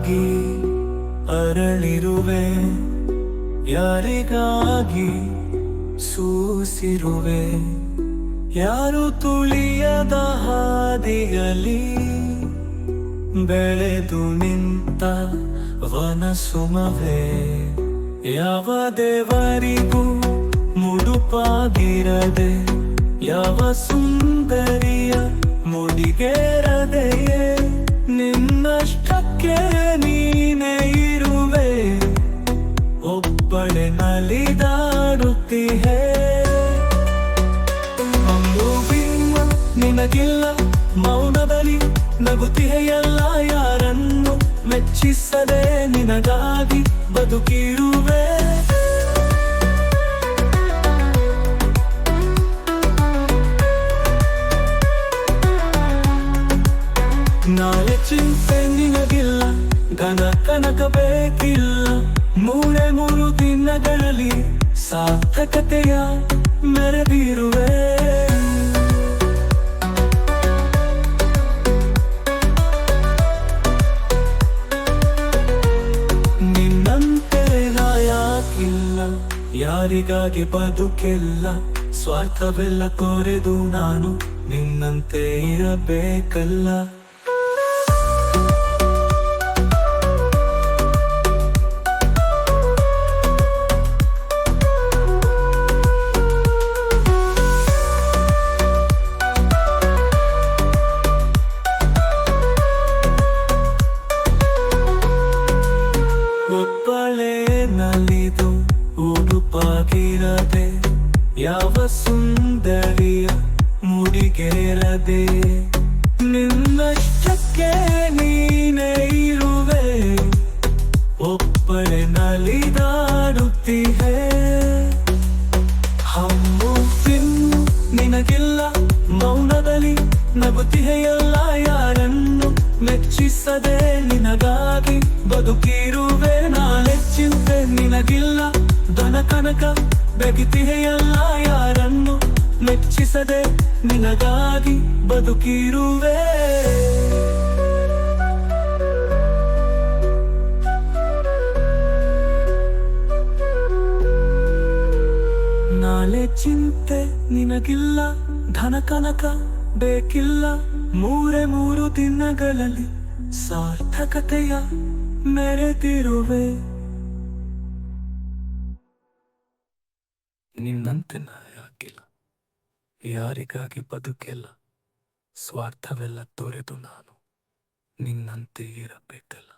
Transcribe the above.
ಯಾರಿಗಾಗಿ ಅರಳಿರುವೆ, ಯಾರಿಗಾಗಿ ಸೂಸಿರುವೆ. ಯಾರು ತುಳಿಯದ ಹಾದಿಯಲ್ಲಿ ಬೆಳೆದು ನಿಂತ ವನಸುಮವೇ. ಯಾವ ದೇವರಿಗೂ ಮುಡುಪಾಗಿರದೆ, ಯಾವ ಸುಂದರಿಯ ಮುಡಿಗೇರದೆಯೇ, ನಿನ್ನಷ್ಟಕ್ಕೆ ನೀನೇ ಇರುವೆ. ಒಬ್ಬಳೆ ನಲಿದಾಡುತ್ತೀಹೆ, ಒಂದು ಬಿಮ್ಮ ನಿನಗಿಲ್ಲ. ಮೌನದಲ್ಲಿ ನಗುತ್ತೀಯೆಲ್ಲ, ಯಾರನ್ನು ಮೆಚ್ಚಿಸದೆ ನಿನಗಾಗಿ ಬದುಕಿರುವೆ. ನಾಳೆ ಚಿಂತೆ ನಿನಗಿಲ್ಲ, ಘನ ಕನಕ ಬೇಕಿಲ್ಲ. ಮೂರೇ ಮೂರು ದಿನಗಳಲ್ಲಿ ಸಾರ್ಥಕತೆಯ ಮೆರೆದಿರುವೆ. ನಿನ್ನಂತೆ ಯಾಕಿಲ್ಲ, ಯಾರಿಗಾಗಿ ಬದುಕಿಲ್ಲ. ಸ್ವಾರ್ಥವೆಲ್ಲ ತೊರೆದು ನಾನು ನಿನ್ನಂತೆ ಇರಬೇಕಲ್ಲ. ಒಬ್ಬಳೇ ನಲಿದು ಉಡುಪಾಗಿರದೆ, ಯಾವ ಸುಂದರಿಯ ಮುಡಿಗೇರದೆ, ನಿನ್ನಷ್ಟಕ್ಕೆ ನೀನೇ ಇರುವೆ. ಒಬ್ಬಳೆ ನಲಿದಾಡುತ್ತೀಹೆ, ಹಮ್ಮು ತಿನ್ನು ನಿನಗಿಲ್ಲ. ಮೌನದಲ್ಲಿ ನಗುತ್ತೀಯೆಲ್ಲ, ಯಾರನ್ನು ಮೆಚ್ಚಿಸದೆ ನಿನಗಾಗಿ ಬದುಕಿರುವೆ. ನಾಳೆ ಚಿಂತೆ ನಿನಗಿಲ್ಲ, ಧನ ಕನಕ ಬೆಗಿತೀಯೆಲ್ಲ, ಯಾರನ್ನು ಮೆಚ್ಚಿಸದೆ ನಿನಗಾಗಿ ಬದುಕಿರುವೆ. ನಾಳೆ ಚಿಂತೆ ನಿನಗಿಲ್ಲ, ಧನ ಕನಕ ಬೇಕಿಲ್ಲ. ಮೂರೇ ಮೂರು ದಿನಗಳಲ್ಲಿ ಸಾರ್ಥಕತೆಯ ಮೆರೆದಿರುವೆ. ನಿನ್ನಂತೆ ಯಾಕಿಲ್ಲ, ಯಾರಿಗಾಗಿ ಬದುಕಿಲ್ಲ. ಸ್ವಾರ್ಥವೆಲ್ಲ ತೊರೆದು ನಾನು ನಿನ್ನಂತೆ ಇರಬೇಕಲ್ಲ.